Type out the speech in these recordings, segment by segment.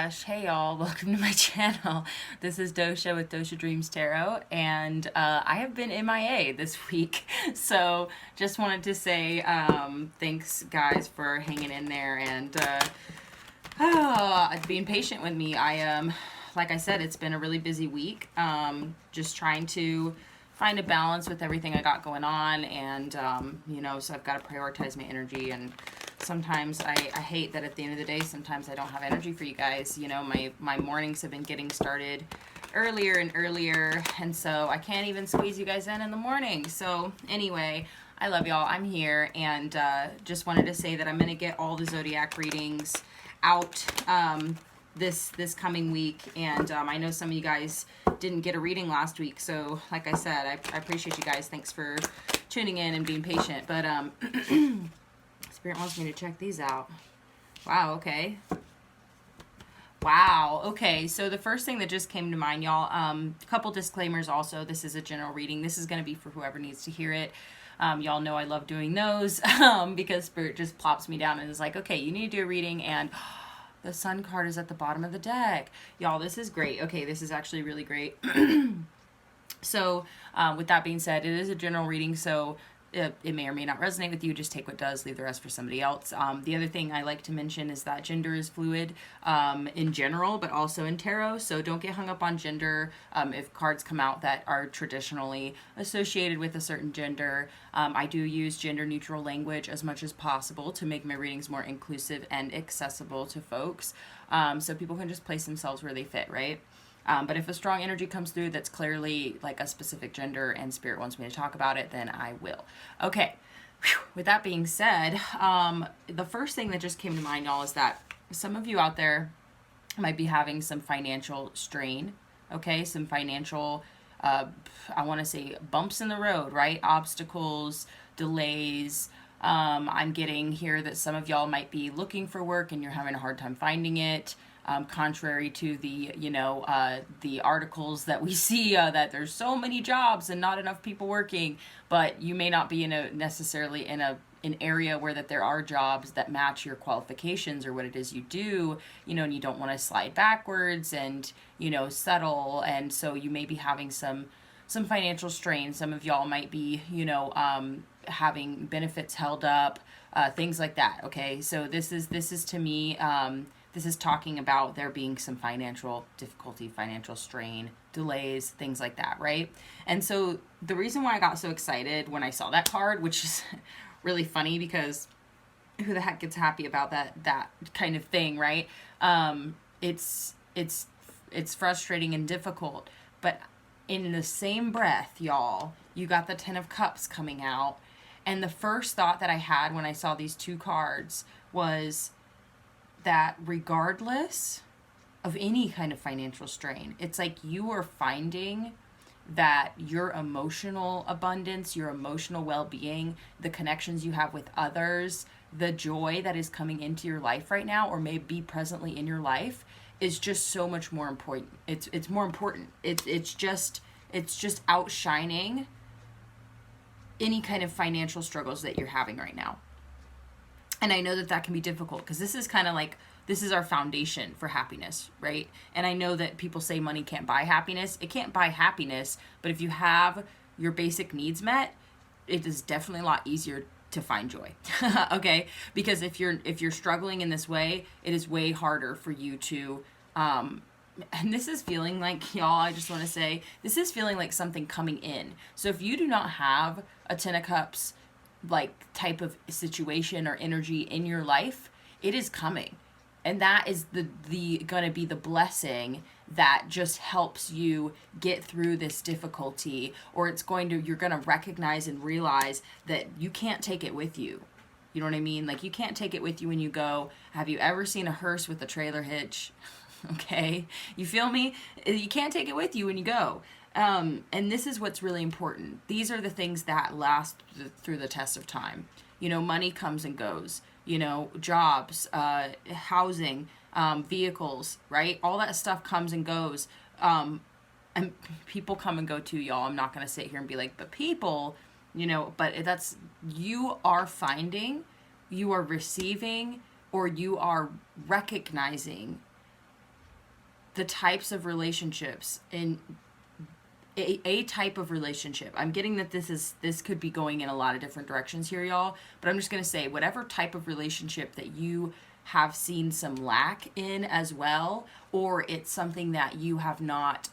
gosh, hey y'all, welcome to my channel. This is Dosha with DoshaDreamsTarot, and I have been MIA this week, so just wanted to say thanks guys for hanging in there and being patient with me. Like I said, it's been a really busy week, just trying to find a balance with everything I got going on, and so I've got to prioritize my energy, and sometimes I hate that at the end of the day, sometimes I don't have energy for you guys. You know, my mornings have been getting started earlier and earlier, and so I can't even squeeze you guys in the morning. So anyway, I love y'all. I'm here, and just wanted to say that I'm going to get all the zodiac readings out this coming week, and I know some of you guys didn't get a reading last week, so like I said, I appreciate you guys. Thanks for tuning in and being patient, but Spirit wants me to check these out. Wow, okay. Wow, okay, so the first thing that just came to mind, y'all, a couple disclaimers also. This is a general reading. This is going to be for whoever needs to hear it. Y'all know I love doing those because Spirit just plops me down and is like, okay, you need to do a reading, and the Sun card is at the bottom of the deck. Y'all, this is great. Okay, this is actually really great. So, with that being said, it is a general reading, so it may or may not resonate with you. Just take what does, leave the rest for somebody else. The other thing I like to mention is that gender is fluid in general, but also in tarot. So don't get hung up on gender. If cards come out that are traditionally associated with a certain gender, I do use gender neutral language as much as possible to make my readings more inclusive and accessible to folks, so people can just place themselves where they fit, right? But if a strong energy comes through that's clearly like a specific gender and Spirit wants me to talk about it, then I will. Okay, whew. With that being said, the first thing that just came to mind, y'all, is that some of you out there might be having some financial strain, okay? Some financial, I want to say bumps in the road, right? Obstacles, delays. I'm getting here that some of y'all might be looking for work and you're having a hard time finding it. Contrary to the, the articles that we see that there's so many jobs and not enough people working, but you may not be necessarily in an area where that there are jobs that match your qualifications or what it is you do, and you don't want to slide backwards and, settle. And so you may be having some financial strain. Some of y'all might be, having benefits held up, things like that. Okay. So this is to me, this is talking about there being some financial difficulty, financial strain, delays, things like that, right? And so the reason why I got so excited when I saw that card, which is really funny because who the heck gets happy about that kind of thing, right? It's frustrating and difficult, but in the same breath, y'all, you got the Ten of Cups coming out, and the first thought that I had when I saw these two cards was that regardless of any kind of financial strain, it's like you are finding that your emotional abundance, your emotional well-being, the connections you have with others, the joy that is coming into your life right now or may be presently in your life is just so much more important. It's more important. It's just outshining any kind of financial struggles that you're having right now. And I know that can be difficult because this is kind of like, this is our foundation for happiness, right? And I know that people say money can't buy happiness. It can't buy happiness, but if you have your basic needs met, it is definitely a lot easier to find joy, okay? Because if you're struggling in this way, it is way harder for you to, and this is feeling like, y'all, I just want to say, this is feeling like something coming in. So if you do not have a Ten of Cups, like type of situation or energy in your life, it is coming, and that is the gonna be the blessing that just helps you get through this difficulty, or you're gonna recognize and realize that you can't take it with you. You know what I mean? Like, you can't take it with you when you go. Have you ever seen a hearse with a trailer hitch? Okay, you feel me? You can't take it with you when you go. And this is what's really important. These are the things that last through the test of time. Money comes and goes, jobs, housing, vehicles, right? All that stuff comes and goes. And people come and go too, y'all. I'm not going to sit here and be like, but people, but you are finding, you are receiving, or you are recognizing the types of relationships in a type of relationship. I'm getting that this could be going in a lot of different directions here, y'all, but I'm just going to say whatever type of relationship that you have seen some lack in as well, or it's something that you have not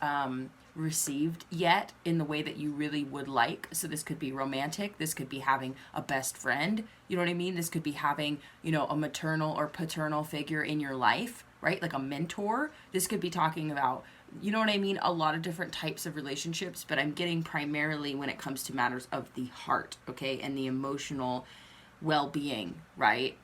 received yet in the way that you really would like. So this could be romantic, this could be having a best friend, you know what I mean? This could be having, you know, a maternal or paternal figure in your life, right? Like a mentor. This could be talking about, you know what I mean? A lot of different types of relationships, but I'm getting primarily when it comes to matters of the heart, okay? And the emotional well-being, right?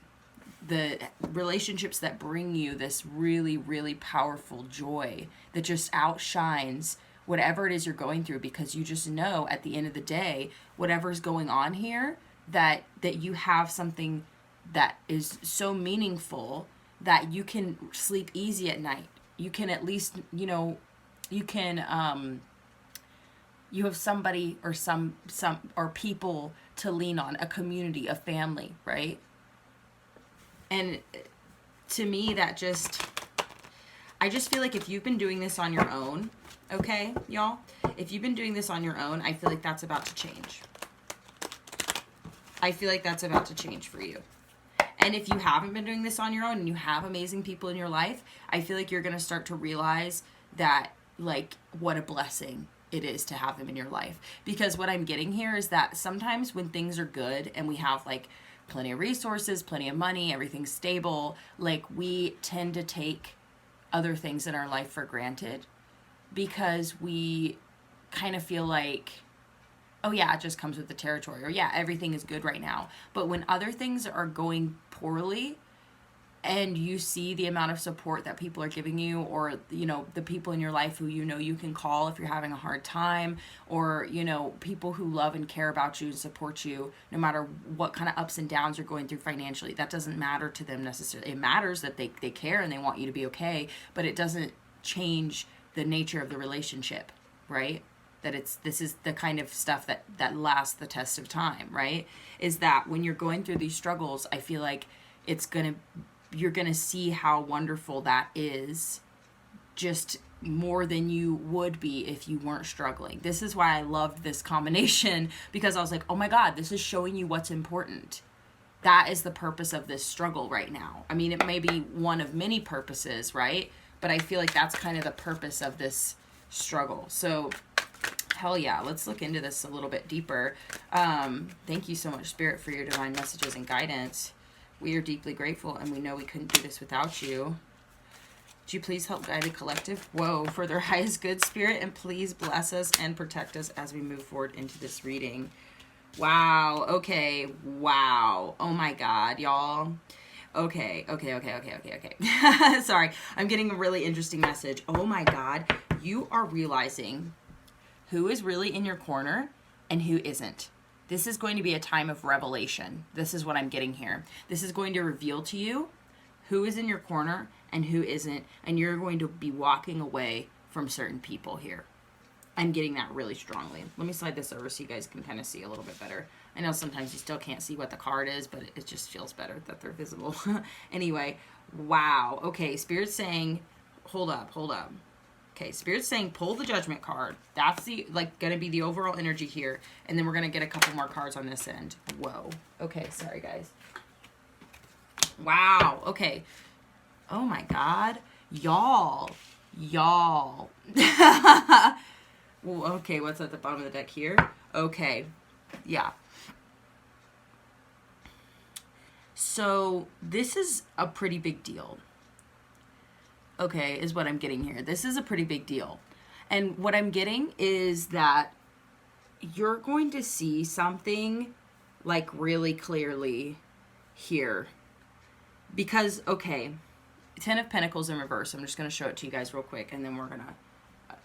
The relationships that bring you this really, really powerful joy that just outshines whatever it is you're going through, because you just know at the end of the day, whatever's going on here, that you have something that is so meaningful that you can sleep easy at night. You can at least, you know, you can, you have somebody or some or people to lean on, a community, a family, right? And to me, that just, I just feel like if you've been doing this on your own, okay, y'all, if you've been doing this on your own, I feel like that's about to change. I feel like that's about to change for you. And if you haven't been doing this on your own and you have amazing people in your life, I feel like you're going to start to realize that, like, what a blessing it is to have them in your life. Because what I'm getting here is that sometimes when things are good and we have, like, plenty of resources, plenty of money, everything's stable, like, we tend to take other things in our life for granted because we kind of feel like, oh yeah, it just comes with the territory, or yeah, everything is good right now. But when other things are going poorly and you see the amount of support that people are giving you, or, you know, the people in your life who, you know, you can call if you're having a hard time, or, you know, people who love and care about you and support you no matter what kind of ups and downs you're going through financially, that doesn't matter to them necessarily. It matters that they care and they want you to be okay, but it doesn't change the nature of the relationship, right? That this is the kind of stuff that lasts the test of time, right? Is that when you're going through these struggles, I feel like you're gonna see how wonderful that is, just more than you would be if you weren't struggling. This is why I loved this combination, because I was like, oh my God, this is showing you what's important. That is the purpose of this struggle right now. I mean, it may be one of many purposes, right? But I feel like that's kind of the purpose of this struggle. So hell yeah, let's look into this a little bit deeper. Thank you so much, Spirit, for your divine messages and guidance. We are deeply grateful, and we know we couldn't do this without you. Would you please help guide the collective, for their highest good, Spirit, and please bless us and protect us as we move forward into this reading. Wow. Okay. Wow. Oh my God, y'all. Okay. Sorry. I'm getting a really interesting message. Oh my God. You are realizing who is really in your corner and who isn't. This is going to be a time of revelation. This is what I'm getting here. This is going to reveal to you who is in your corner and who isn't, and you're going to be walking away from certain people here. I'm getting that really strongly. Let me slide this over so you guys can kind of see a little bit better. I know sometimes you still can't see what the card is, but it just feels better that they're visible. Anyway, wow. Okay, Spirit's saying, hold up. Okay, Spirit's saying pull the Judgment card. That's the, like, going to be the overall energy here. And then we're going to get a couple more cards on this end. Whoa. Okay, sorry, guys. Wow. Okay. Oh, my God. Y'all. Okay, what's at the bottom of the deck here? Okay. Yeah. So, this is a pretty big deal. Okay, is what I'm getting here. This is a pretty big deal. And what I'm getting is that you're going to see something, like, really clearly here. Because, okay, Ten of Pentacles in reverse. I'm just going to show it to you guys real quick, and then we're going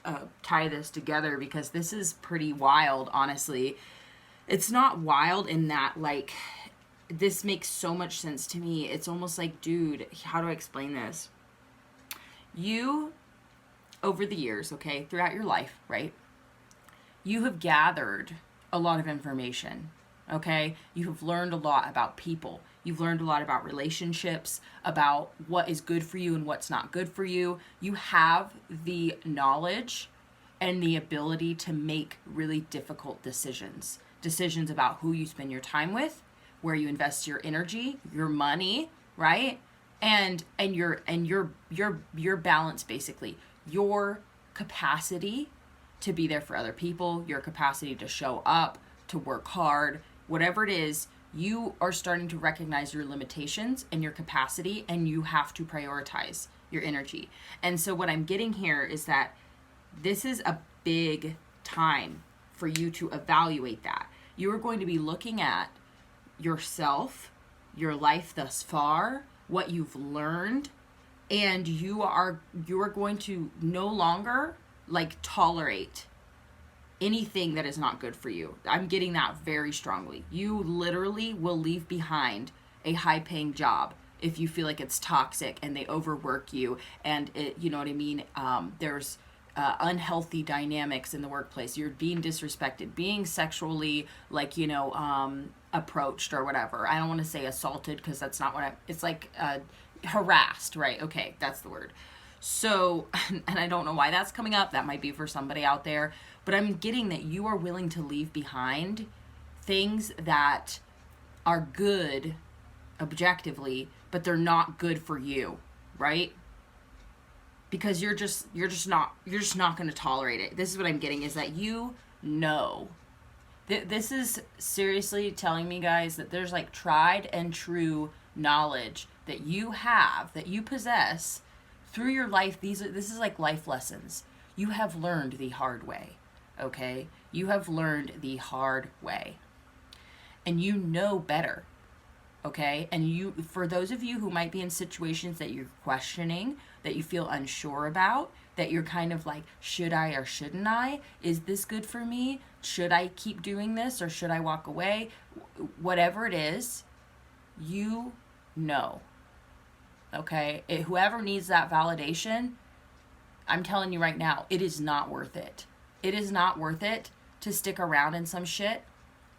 to tie this together, because this is pretty wild, honestly. It's not wild in that, like, this makes so much sense to me. It's almost like, dude, how do I explain this? You, over the years, okay, throughout your life, right, you have gathered a lot of information. Okay? You have learned a lot about people. You've learned a lot about relationships, about what is good for you and what's not good for you. You have the knowledge and the ability to make really difficult decisions. Decisions about who you spend your time with, where you invest your energy, your money, right? And your balance, basically. Your capacity to be there for other people, your capacity to show up, to work hard, whatever it is, you are starting to recognize your limitations and your capacity, and you have to prioritize your energy. And so what I'm getting here is that this is a big time for you to evaluate that. You are going to be looking at yourself, your life thus far, what you've learned, and you are going to no longer like tolerate anything that is not good for you. I'm getting that very strongly. You literally will leave behind a high-paying job if you feel like it's toxic and they overwork you, and it, you know what I mean? There's unhealthy dynamics in the workplace. You're being disrespected, being sexually, like, you know, approached or whatever. I don't want to say assaulted because that's not what it's like, harassed, right? Okay, that's the word. So, and I don't know why that's coming up. That might be for somebody out there. But I'm getting that you are willing to leave behind things that are good objectively, but they're not good for you, right? Because you're just not going to tolerate it. This is what I'm getting, is that you know. This is seriously telling me, guys, that there's like tried and true knowledge that you have, that you possess through your life. This is like life lessons. You have learned the hard way, okay? You have learned the hard way. And you know better, okay? And you, for those of you who might be in situations that you're questioning, that you feel unsure about, that you're kind of like, should I or shouldn't I? Is this good for me? Should I keep doing this or should I walk away? Whatever it is, you know. Okay? Whoever needs that validation, I'm telling you right now, it is not worth it. It is not worth it to stick around in some shit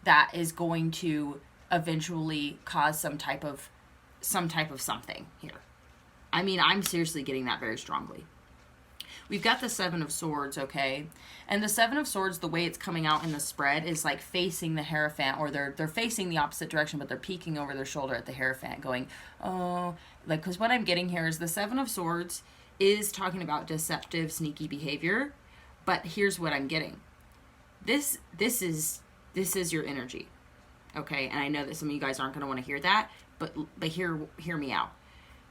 that is going to eventually cause some type of something here. I mean, I'm seriously getting that very strongly. We've got the Seven of Swords, okay? And the Seven of Swords, the way it's coming out in the spread is like facing the Hierophant, or they're facing the opposite direction, but they're peeking over their shoulder at the Hierophant going, oh, like, because what I'm getting here is the Seven of Swords is talking about deceptive, sneaky behavior, but here's what I'm getting. This is your energy, okay? And I know that some of you guys aren't going to want to hear that, but hear me out.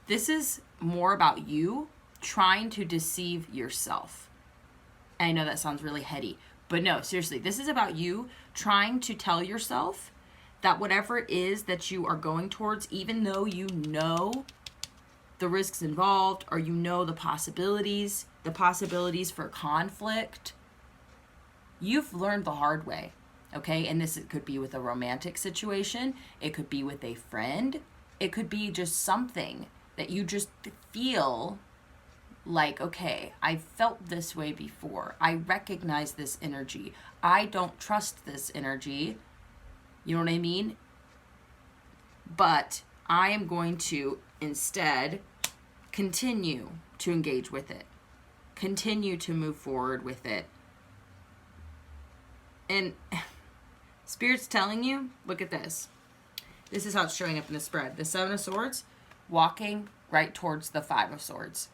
This is more about you trying to deceive yourself. I know that sounds really heady, but no, seriously, this is about you trying to tell yourself that whatever it is that you are going towards, even though you know the risks involved, or you know the possibilities for conflict, you've learned the hard way, okay? And it could be with a romantic situation, it could be with a friend, it could be just something that you just feel like, okay, I've felt this way before. I recognize this energy. I don't trust this energy. You know what I mean? But I am going to instead continue to engage with it. Continue to move forward with it. And Spirit's telling you, look at this. This is how it's showing up in the spread. The Seven of Swords walking right towards the Five of Swords.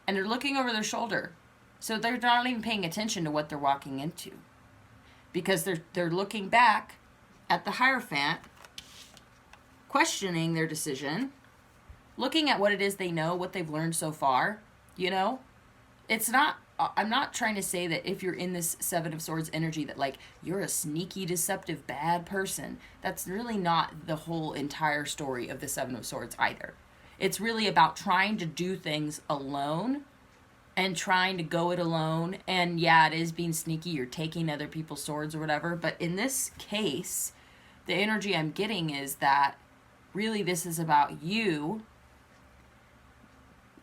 And they're looking over their shoulder. So they're not even paying attention to what they're walking into. Because they're looking back at the Hierophant, questioning their decision, looking at what it is they know, what they've learned so far, you know? I'm not trying to say that if you're in this Seven of Swords energy that, like, you're a sneaky, deceptive, bad person. That's really not the whole entire story of the Seven of Swords either. It's really about trying to do things alone and trying to go it alone. And yeah, it is being sneaky. You're taking other people's swords or whatever. But in this case, the energy I'm getting is that really this is about you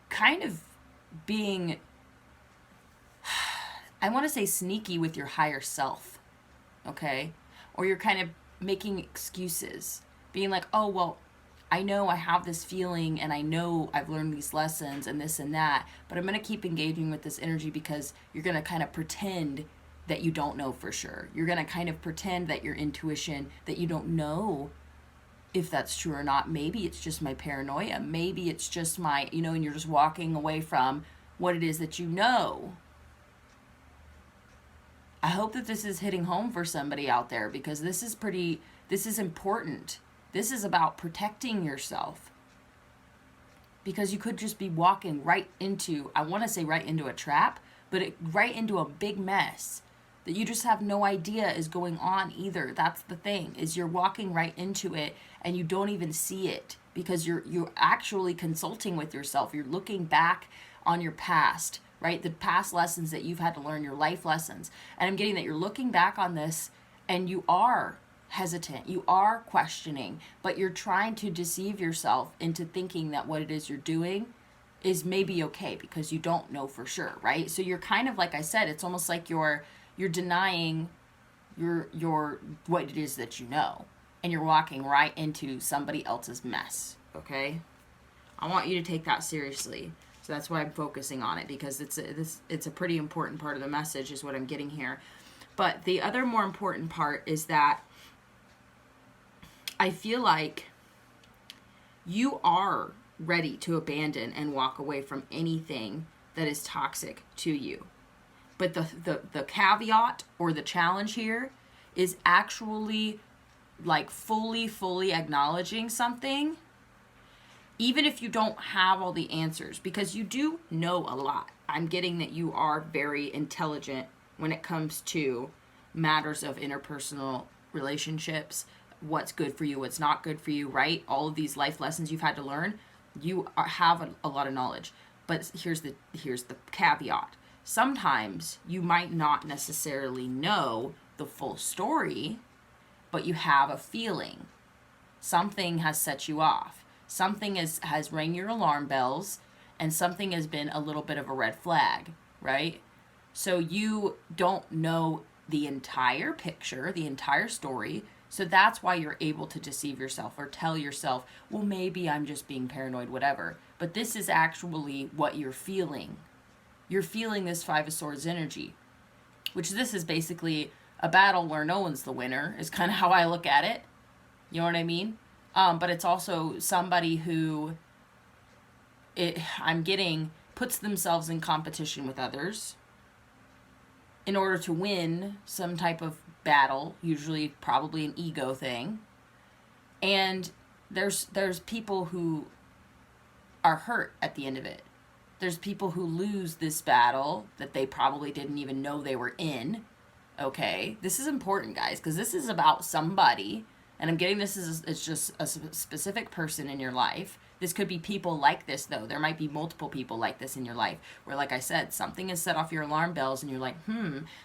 kind of being, I want to say, sneaky with your higher self, okay? Or you're kind of making excuses, being like, oh, well, I know I have this feeling and I know I've learned these lessons and this and that, but I'm going to keep engaging with this energy because you're going to kind of pretend that you don't know for sure. You're going to kind of pretend that your intuition, that you don't know if that's true or not. Maybe it's just my paranoia. Maybe it's just my, and you're just walking away from what it is that you know. I hope that this is hitting home for somebody out there, because this is important. This is about protecting yourself. Because you could just be walking right into, I want to say right into a trap, but right into a big mess that you just have no idea is going on either. That's the thing, is you're walking right into it and you don't even see it, because you're actually consulting with yourself. You're looking back on your past, right? The past lessons that you've had to learn, your life lessons. And I'm getting that you're looking back on this and you are hesitant, you are questioning, but you're trying to deceive yourself into thinking that what it is you're doing is maybe okay, because you don't know for sure, right? So you're kind of, like I said, it's almost like you're denying your what it is that you know, and you're walking right into somebody else's mess. Okay, I want you to take that seriously. So that's why I'm focusing on it, because it's a pretty important part of the message is what I'm getting here. But the other more important part is that I feel like you are ready to abandon and walk away from anything that is toxic to you. But the caveat or the challenge here is actually like fully acknowledging something, even if you don't have all the answers, because you do know a lot. I'm getting that you are very intelligent when it comes to matters of interpersonal relationships, what's good for you, what's not good for you, right? All of these life lessons you've had to learn, you have a lot of knowledge. But here's the caveat. Sometimes you might not necessarily know the full story, but you have a feeling. Something has set you off. Something has rang your alarm bells, and something has been a little bit of a red flag, right? So you don't know the entire picture, the entire story. So that's why you're able to deceive yourself or tell yourself, well, maybe I'm just being paranoid, whatever. But this is actually what you're feeling. You're feeling this Five of Swords energy, which this is basically a battle where no one's the winner, is kind of how I look at it. You know what I mean? But it's also somebody who, I'm getting, puts themselves in competition with others in order to win some type of battle, usually probably an ego thing. And there's people who are hurt at the end of it. There's people who lose this battle that they probably didn't even know they were in. Okay, this is important, guys, because this is about somebody, and I'm getting it's just a specific person in your life. This could be people like this, though. There might be multiple people like this in your life where, like I said, something has set off your alarm bells and you're like,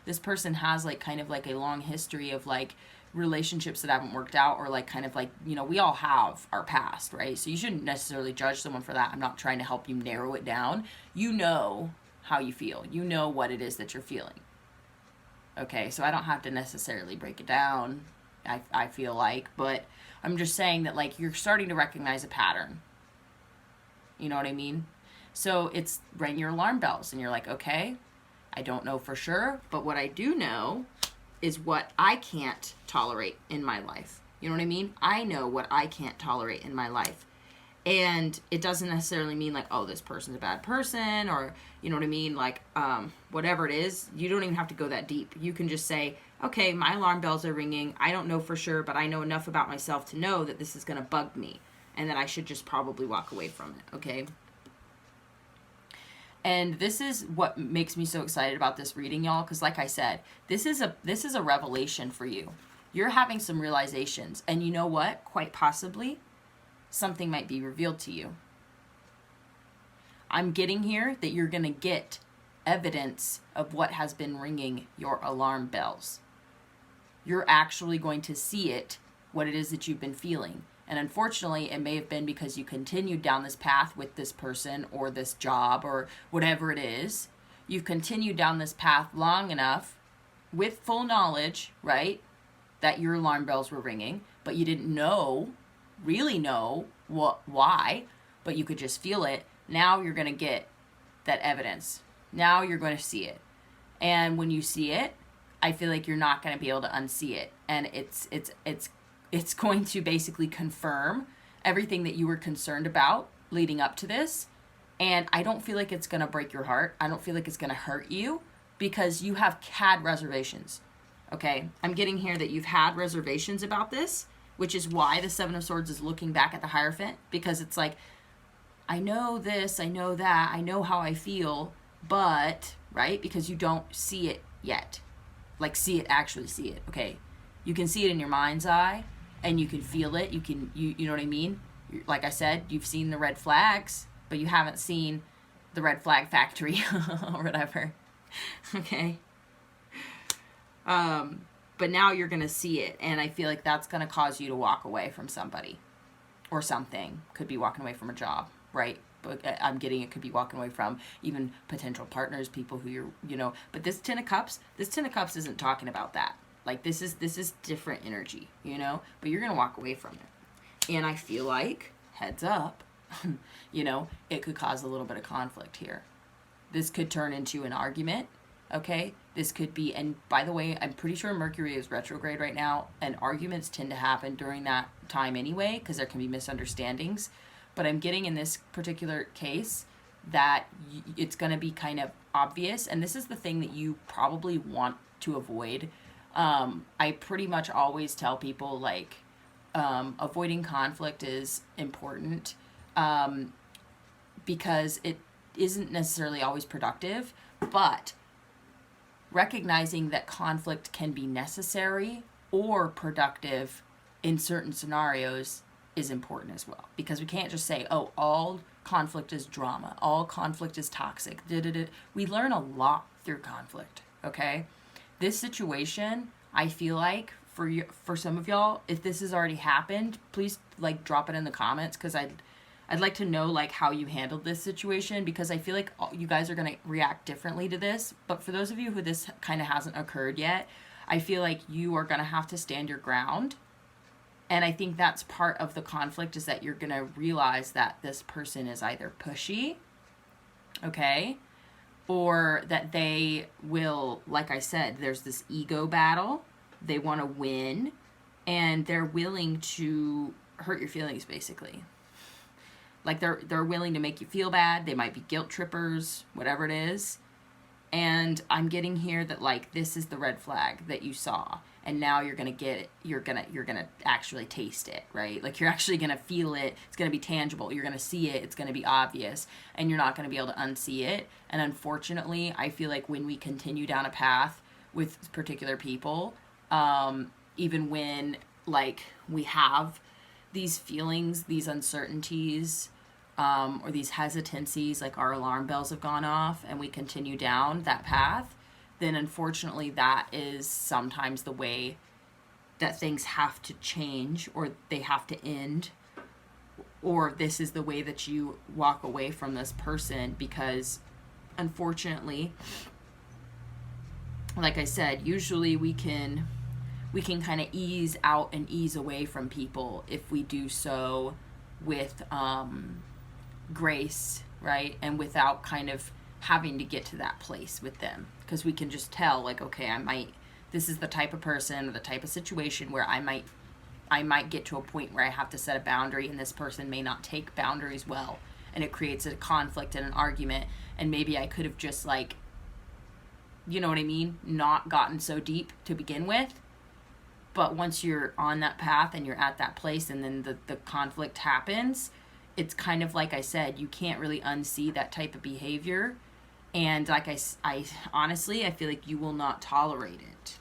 this person has like kind of like a long history of like relationships that haven't worked out, or like kind of like, we all have our past, right? So you shouldn't necessarily judge someone for that. I'm not trying to help you narrow it down. You know how you feel. You know what it is that you're feeling. Okay, so I don't have to necessarily break it down, I feel like, but I'm just saying that like you're starting to recognize a pattern. You know what I mean? So it's rang your alarm bells and you're like, okay, I don't know for sure, but what I do know is what I can't tolerate in my life. You know what I mean? I know what I can't tolerate in my life. And it doesn't necessarily mean like, oh, this person's a bad person, or, you know what I mean? Like, whatever it is, you don't even have to go that deep. You can just say, okay, my alarm bells are ringing. I don't know for sure, but I know enough about myself to know that this is going to bug me and that I should just probably walk away from it. Okay. And this is what makes me so excited about this reading, y'all. Cause like I said, this is a revelation for you. You're having some realizations, and you know what? Quite possibly something might be revealed to you. I'm getting here that you're going to get evidence of what has been ringing your alarm bells. You're actually going to see it, what it is that you've been feeling. And unfortunately, it may have been because you continued down this path with this person or this job or whatever it is. You've continued down this path long enough with full knowledge, right? that your alarm bells were ringing, but you didn't really know why, but you could just feel it. Now you're going to get that evidence. Now you're going to see it. And when you see it, I feel like you're not going to be able to unsee it. And it's going to basically confirm everything that you were concerned about leading up to this. And I don't feel like it's going to break your heart. I don't feel like it's going to hurt you, because you have had reservations. Okay? I'm getting here that you've had reservations about this, which is why the Seven of Swords is looking back at the Hierophant, because it's like, I know this, I know that, I know how I feel, but, right? Because you don't see it yet. Like, actually see it, okay? You can see it in your mind's eye, and you can feel it. You know what I mean? Like I said, you've seen the red flags, but you haven't seen the red flag factory or whatever, okay? But now you're going to see it, and I feel like that's going to cause you to walk away from somebody or something. Could be walking away from a job, right? But I'm getting it could be walking away from even potential partners, people who but this Ten of Cups isn't talking about that. Like, this is different energy, but you're going to walk away from it. And I feel like, heads up, it could cause a little bit of conflict here. This could turn into an argument, okay? This could be, and by the way, I'm pretty sure Mercury is retrograde right now, and arguments tend to happen during that time anyway, because there can be misunderstandings. But I'm getting in this particular case that it's going to be kind of obvious, and this is the thing that you probably want to avoid. I pretty much always tell people, like, avoiding conflict is important, because it isn't necessarily always productive, but recognizing that conflict can be necessary or productive in certain scenarios is important as well. Because we can't just say, oh, all conflict is drama, all conflict is toxic. We learn a lot through conflict, okay? This situation, I feel like, for some of y'all, if this has already happened, please, like, drop it in the comments, because I'd like to know, like, how you handled this situation, because I feel like you guys are going to react differently to this. But for those of you who this kind of hasn't occurred yet, I feel like you are going to have to stand your ground. And I think that's part of the conflict, is that you're going to realize that this person is either pushy, okay, or that they will, like I said, there's this ego battle. They want to win, and they're willing to hurt your feelings, basically. Like, they're willing to make you feel bad. They might be guilt trippers, whatever it is. And I'm getting here that, like, this is the red flag that you saw, and now you're gonna get it. You're gonna actually taste it, right? Like, you're actually gonna feel it. It's gonna be tangible. You're gonna see it. It's gonna be obvious, and you're not gonna be able to unsee it. And unfortunately, I feel like when we continue down a path with particular people, even when, like, we have these feelings, these uncertainties, or these hesitancies, like our alarm bells have gone off, and we continue down that path, then unfortunately that is sometimes the way that things have to change, or they have to end, or this is the way that you walk away from this person, because unfortunately, like I said, usually we can kind of ease out and ease away from people if we do so with grace, right? And without kind of having to get to that place with them, because we can just tell, like, okay, this is the type of person or the type of situation where I might get to a point where I have to set a boundary, and this person may not take boundaries well, and it creates a conflict and an argument, and maybe I could have just, like, you know what I mean, not gotten so deep to begin with. But once you're on that path and you're at that place, and then the conflict happens, it's kind of like I said, you can't really unsee that type of behavior. And like I honestly, I feel like you will not tolerate it.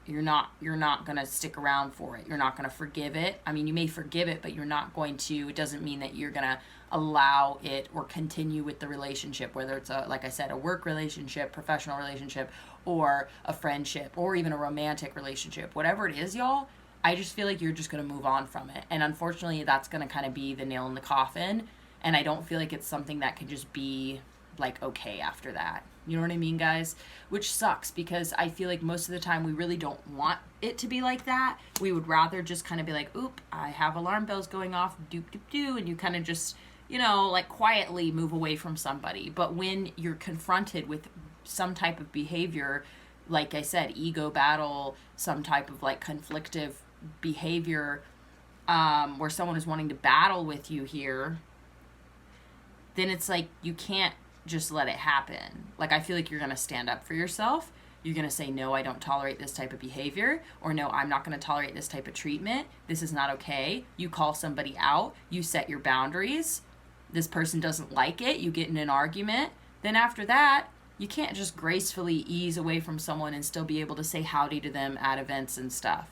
You're not going to stick around for it. You're not going to forgive it. I mean, you may forgive it, but you're not going to, it doesn't mean that you're going to allow it or continue with the relationship, whether it's like I said, a work relationship, professional relationship, or a friendship, or even a romantic relationship, whatever it is, y'all. I just feel like you're just going to move on from it. And unfortunately, that's going to kind of be the nail in the coffin. And I don't feel like it's something that can just be like, okay, after that, You know what I mean, guys? Which sucks, because I feel like most of the time we really don't want it to be like that. We would rather just kind of be like, oop, I have alarm bells going off, doop, doop, doo, and you kind of just, you know, like quietly move away from somebody. But when you're confronted with some type of behavior, like I said, ego battle, some type of like conflictive behavior, where someone is wanting to battle with you here, then it's like you can't just let it happen. Like, I feel like you're going to stand up for yourself. You're going to say, no, I don't tolerate this type of behavior, or no, I'm not going to tolerate this type of treatment. This is not okay. You call somebody out. You set your boundaries. This person doesn't like it. You get in an argument. Then after that, you can't just gracefully ease away from someone and still be able to say howdy to them at events and stuff.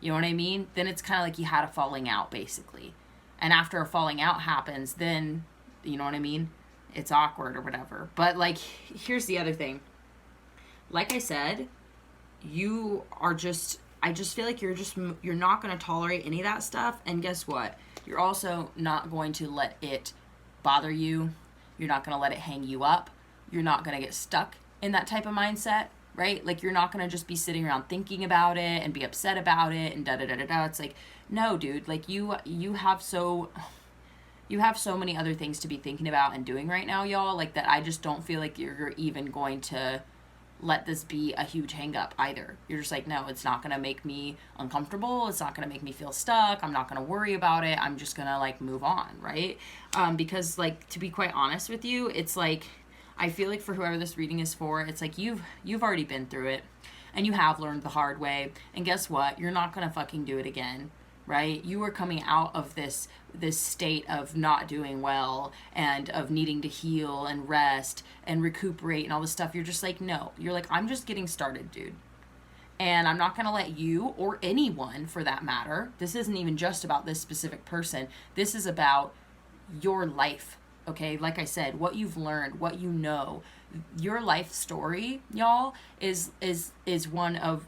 You know what I mean? Then it's kind of like you had a falling out, basically. And after a falling out happens, then, you know what I mean? It's awkward or whatever. But, like, here's the other thing. Like I said, you are just, I just feel like you're not going to tolerate any of that stuff. And guess what? You're also not going to let it bother you. You're not going to let it hang you up. You're not going to get stuck in that type of mindset, right? Like, you're not going to just be sitting around thinking about it and be upset about it and da-da-da-da-da. It's like, no, dude, like, you have so many other things to be thinking about and doing right now, y'all, like, that I just don't feel like you're even going to let this be a huge hang up either. You're just like, no, it's not going to make me uncomfortable. It's not going to make me feel stuck. I'm not going to worry about it. I'm just going to, like, move on, right? Because, like, to be quite honest with you, it's like, I feel like for whoever this reading is for, it's like you've already been through it, and you have learned the hard way, and guess what? You're not going to fucking do it again. Right? You are coming out of this state of not doing well and of needing to heal and rest and recuperate and all this stuff. You're just like, no. You're like, I'm just getting started, dude. And I'm not going to let you, or anyone for that matter, this isn't even just about this specific person. This is about your life, okay? Like I said, what you've learned, what you know. Your life story, y'all, is one of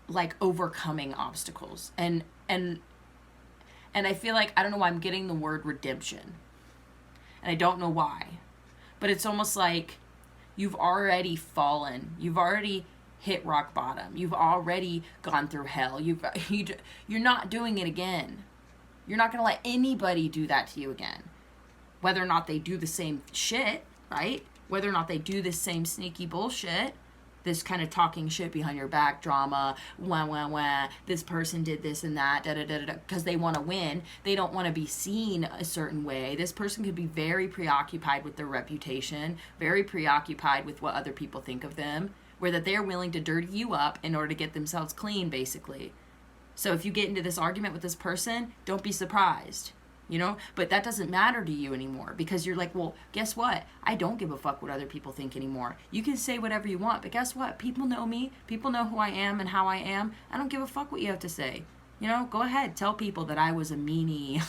like overcoming obstacles, and I feel like, I don't know why I'm getting the word redemption, and I don't know why, but it's almost like you've already fallen, you've already hit rock bottom, you've already gone through hell, you're not doing it again. You're not going to let anybody do that to you again, whether or not they do the same shit, right? Whether or not they do the same sneaky bullshit, this kind of talking shit behind your back drama, wah, wah, wah, this person did this and that, da-da-da-da-da, because they want to win. They don't want to be seen a certain way. This person could be very preoccupied with their reputation, very preoccupied with what other people think of them, where that they're willing to dirty you up in order to get themselves clean, basically. So if you get into this argument with this person, don't be surprised. You know, but that doesn't matter to you anymore, because you're like, well, guess what? I don't give a fuck what other people think anymore. You can say whatever you want, but guess what? People know me. People know who I am and how I am. I don't give a fuck what you have to say. You know, go ahead. Tell people that I was a meanie.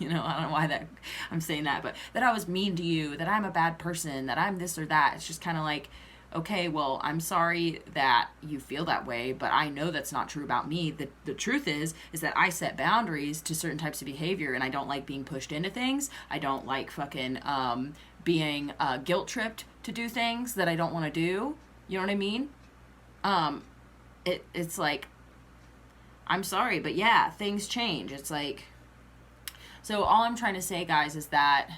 You know, I don't know why I'm saying that, but that I was mean to you, that I'm a bad person, that I'm this or that. It's just kind of like, okay, well, I'm sorry that you feel that way, but I know that's not true about me. The truth is that I set boundaries to certain types of behavior, and I don't like being pushed into things. I don't like fucking being guilt-tripped to do things that I don't want to do. You know what I mean? It's like, I'm sorry, but yeah, things change. It's like, so all I'm trying to say, guys, is that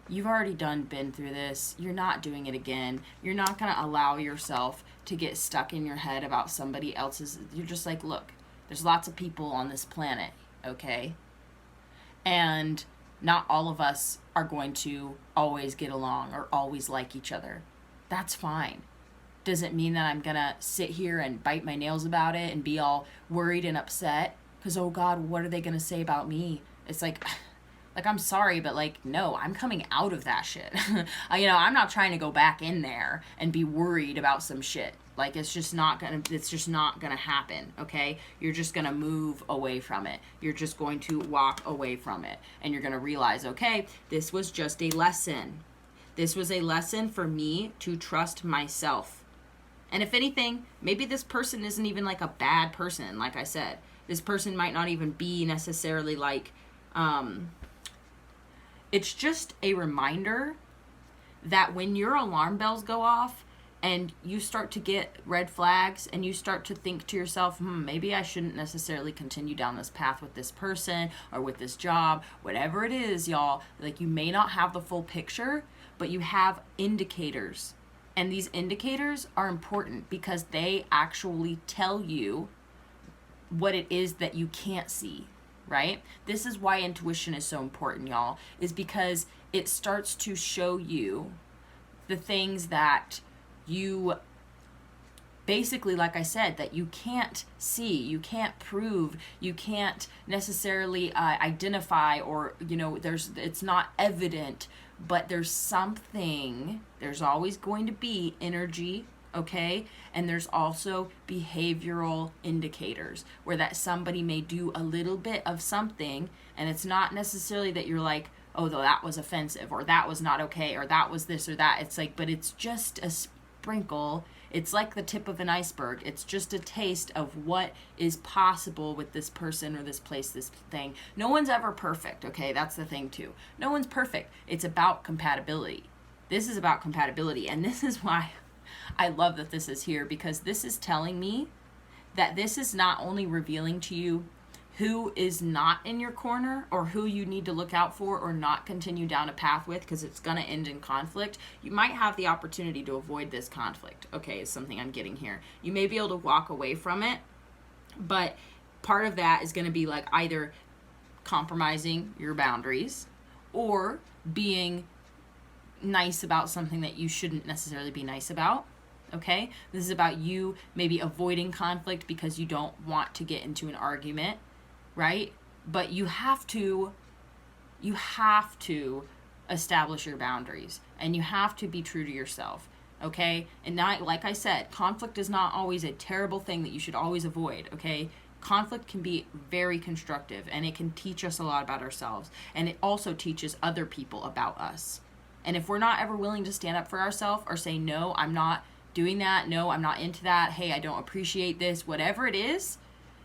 you've already been through this. You're not doing it again. You're not going to allow yourself to get stuck in your head about somebody else's. You're just like, look, there's lots of people on this planet, okay? And not all of us are going to always get along or always like each other. That's fine. Doesn't mean that I'm going to sit here and bite my nails about it and be all worried and upset because, oh God, what are they going to say about me? It's like, I'm sorry, but like, no, I'm coming out of that shit. You know, I'm not trying to go back in there and be worried about some shit. Like, it's just not gonna happen, okay? You're just gonna move away from it. You're just going to walk away from it. And you're gonna realize, okay, this was just a lesson. This was a lesson for me to trust myself. And if anything, maybe this person isn't even like a bad person, like I said. This person might not even be necessarily like, it's just a reminder that when your alarm bells go off and you start to get red flags and you start to think to yourself, maybe I shouldn't necessarily continue down this path with this person or with this job, whatever it is, y'all, like you may not have the full picture, but you have indicators. And these indicators are important because they actually tell you what it is that you can't see, right? This is why intuition is so important, y'all, is because it starts to show you the things that you basically, like I said, that you can't see, you can't prove, you can't necessarily identify, or, you know, it's not evident, but there's something, there's always going to be energy, okay? And there's also behavioral indicators where that somebody may do a little bit of something, and it's not necessarily that you're like, oh, though that was offensive, or that was not okay, or that was this or that. It's like, but it's just a sprinkle. It's like the tip of an iceberg. It's just a taste of what is possible with this person or this place, this thing. No one's ever perfect, okay? That's the thing too. No one's perfect. It's about compatibility. This is about compatibility, and this is why I love that this is here, because this is telling me that this is not only revealing to you who is not in your corner or who you need to look out for or not continue down a path with, because it's going to end in conflict. You might have the opportunity to avoid this conflict, okay, is something I'm getting here. You may be able to walk away from it, but part of that is going to be like either compromising your boundaries or being nice about something that you shouldn't necessarily be nice about. Okay, this is about you maybe avoiding conflict because you don't want to get into an argument, right? But you have to establish your boundaries, and you have to be true to yourself, okay? And not, like I said, conflict is not always a terrible thing that you should always avoid, okay? Conflict can be very constructive, and it can teach us a lot about ourselves, and it also teaches other people about us. And if we're not ever willing to stand up for ourselves or say, no, I'm not doing that, no, I'm not into that, hey, I don't appreciate this, whatever it is,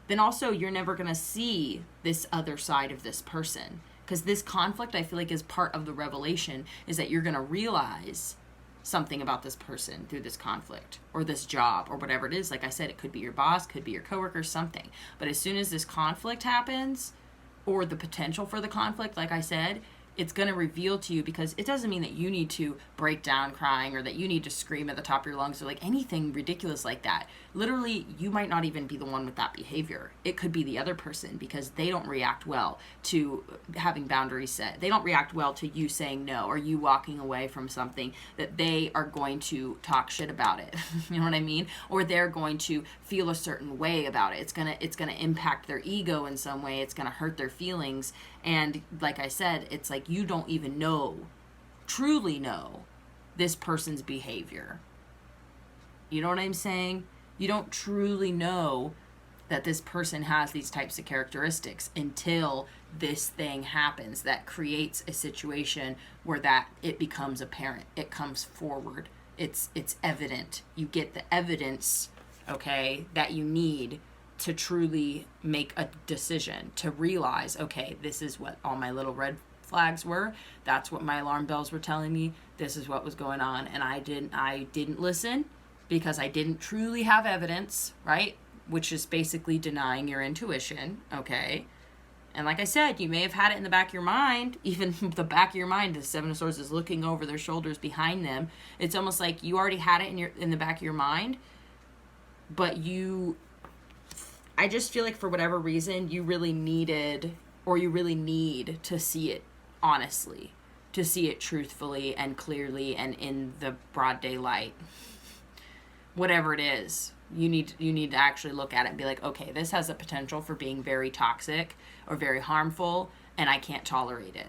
then also you're never going to see this other side of this person. Because this conflict, I feel like, is part of the revelation, is that you're going to realize something about this person through this conflict or this job or whatever it is. Like I said, it could be your boss, could be your coworker, something. But as soon as this conflict happens, or the potential for the conflict, like I said, it's going to reveal to you, because it doesn't mean that you need to break down crying or that you need to scream at the top of your lungs or like anything ridiculous like that. Literally, you might not even be the one with that behavior. It could be the other person, because they don't react well to having boundaries set. They don't react well to you saying no or you walking away from something that they are going to talk shit about it. You know what I mean? Or they're going to feel a certain way about it. It's going to impact their ego in some way. It's going to hurt their feelings. And like I said, it's like you don't even truly know this person's behavior. You know what I'm saying? You don't truly know that this person has these types of characteristics until this thing happens that creates a situation where that it becomes apparent. It comes forward. It's evident. You get the evidence, okay, that you need to truly make a decision, to realize, okay, this is what all my little red flags were. That's what my alarm bells were telling me. This is what was going on. And I didn't listen because I didn't truly have evidence, right? Which is basically denying your intuition, okay? And like I said, you may have had it in the back of your mind, even the back of your mind, the Seven of Swords is looking over their shoulders behind them. It's almost like you already had it in the back of your mind, but I just feel like for whatever reason, you really need to see it honestly, to see it truthfully and clearly and in the broad daylight. Whatever it is, you need to actually look at it and be like, okay, this has a potential for being very toxic or very harmful, and I can't tolerate it.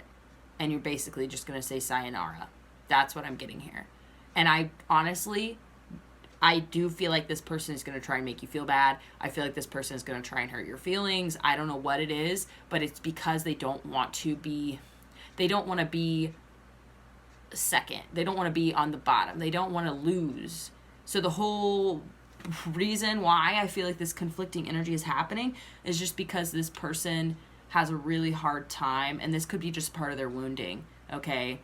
And you're basically just going to say sayonara. That's what I'm getting here. And I do feel like this person is going to try and make you feel bad. I feel like this person is going to try and hurt your feelings. I don't know what it is, but it's because they don't want to be second. They don't want to be on the bottom. They don't want to lose. So the whole reason why I feel like this conflicting energy is happening is just because this person has a really hard time, and this could be just part of their wounding, okay?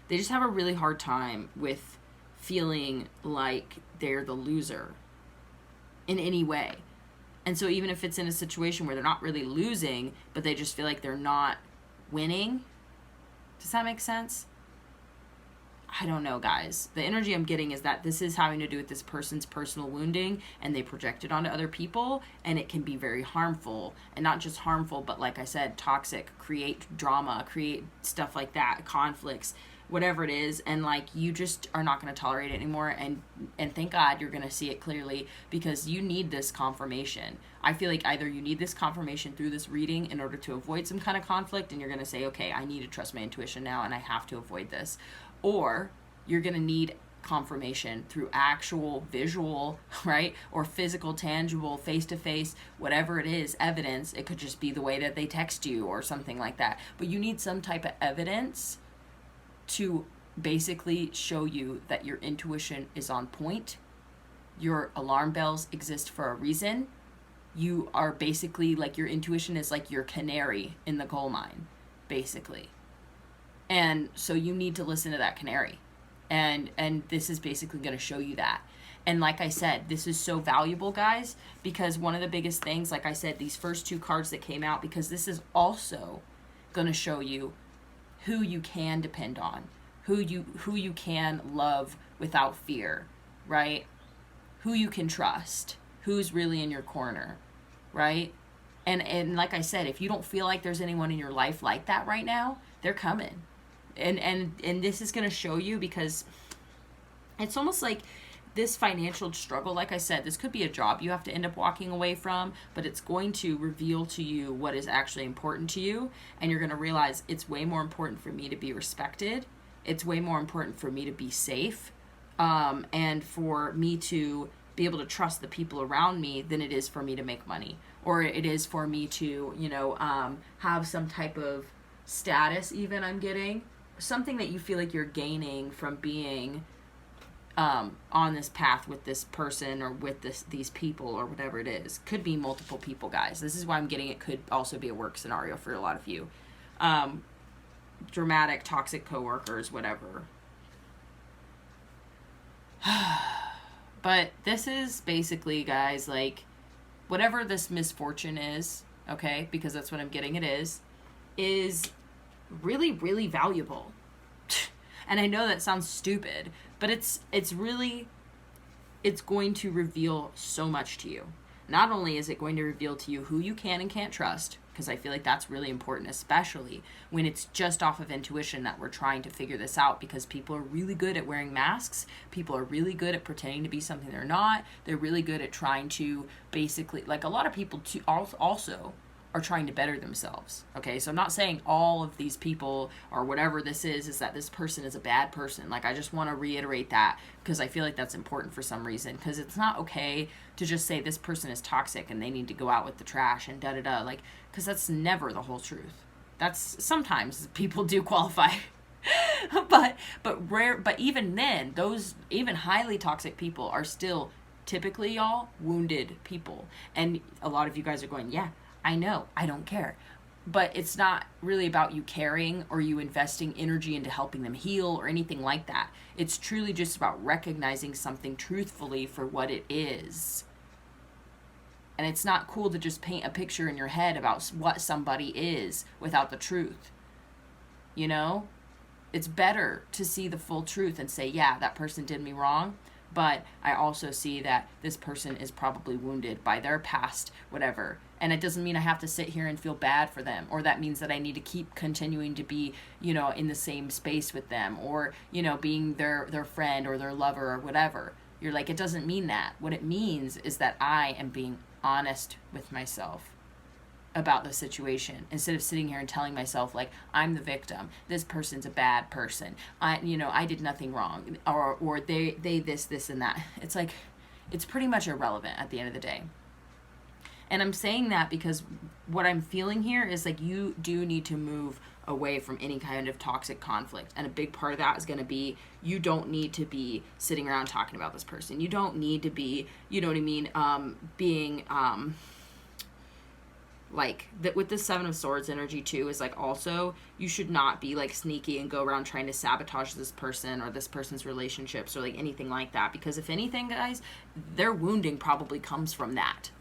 They just have a really hard time with feeling like they're the loser in any way. And so even if it's in a situation where they're not really losing, but they just feel like they're not winning, does that make sense? I don't know, guys. The energy I'm getting is that this is having to do with this person's personal wounding, and they project it onto other people, and it can be very harmful. And not just harmful, but like I said, toxic, create drama, create stuff like that, conflicts, whatever it is. And like, you just are not going to tolerate it anymore. And thank God you're going to see it clearly, because you need this confirmation. I feel like either you need this confirmation through this reading in order to avoid some kind of conflict, and you're going to say, okay, I need to trust my intuition now, and I have to avoid this. Or you're going to need confirmation through actual visual, right? Or physical, tangible, face-to-face, whatever it is, evidence. It could just be the way that they text you or something like that. But you need some type of evidence to basically show you that your intuition is on point. Your alarm bells exist for a reason. You are basically like, your intuition is like your canary in the coal mine, basically. And so you need to listen to that canary. And this is basically going to show you that. And like I said, this is so valuable, guys, because one of the biggest things, like I said, these first two cards that came out, because this is also going to show you who you can depend on, who you can love without fear, right? Who you can trust, who's really in your corner, right? And like I said, if you don't feel like there's anyone in your life like that right now, they're coming. And this is going to show you, because it's almost like this financial struggle, like I said, this could be a job you have to end up walking away from, but it's going to reveal to you what is actually important to you. And you're going to realize it's way more important for me to be respected. It's way more important for me to be safe, and for me to be able to trust the people around me than it is for me to make money, or it is for me to, have some type of status even I'm getting. Something that you feel like you're gaining from being on this path with this person, or with these people, or whatever it is. Could be multiple people, guys. This is why I'm getting it could also be a work scenario for a lot of you. Dramatic, toxic coworkers, whatever. But this is basically, guys, like, whatever this misfortune is, okay, because that's what I'm getting it is really, really valuable. And I know that sounds stupid, but it's going to reveal so much to you. Not only is it going to reveal to you who you can and can't trust, because I feel like that's really important, especially when it's just off of intuition that we're trying to figure this out, because people are really good at wearing masks. People are really good at pretending to be something they're not. They're really good at trying to basically, like, a lot of people too, also are trying to better themselves. Okay, so I'm not saying all of these people or whatever this is that this person is a bad person. Like, I just want to reiterate that, because I feel like that's important for some reason, because it's not okay to just say this person is toxic and they need to go out with the trash and da-da-da, like, because that's never the whole truth. That's, sometimes people do qualify. but even then, those even highly toxic people are still typically, y'all, wounded people. And a lot of you guys are going, yeah, I know, I don't care. But it's not really about you caring or you investing energy into helping them heal or anything like that. It's truly just about recognizing something truthfully for what it is. And it's not cool to just paint a picture in your head about what somebody is without the truth. You know? It's better to see the full truth and say, yeah, that person did me wrong, but I also see that this person is probably wounded by their past, whatever. And it doesn't mean I have to sit here and feel bad for them, or that means that I need to keep continuing to be, in the same space with them, or, being their friend or their lover or whatever. You're like, it doesn't mean that. What it means is that I am being honest with myself about the situation, instead of sitting here and telling myself, like, I'm the victim, this person's a bad person, I did nothing wrong, or they this and that. It's like, it's pretty much irrelevant at the end of the day. And I'm saying that because what I'm feeling here is like, you do need to move away from any kind of toxic conflict. And a big part of that is going to be, you don't need to be sitting around talking about this person. You don't need to be, being, like that with the Seven of Swords energy too, is like also you should not be like sneaky and go around trying to sabotage this person or this person's relationships or like anything like that, because if anything, guys, their wounding probably comes from that,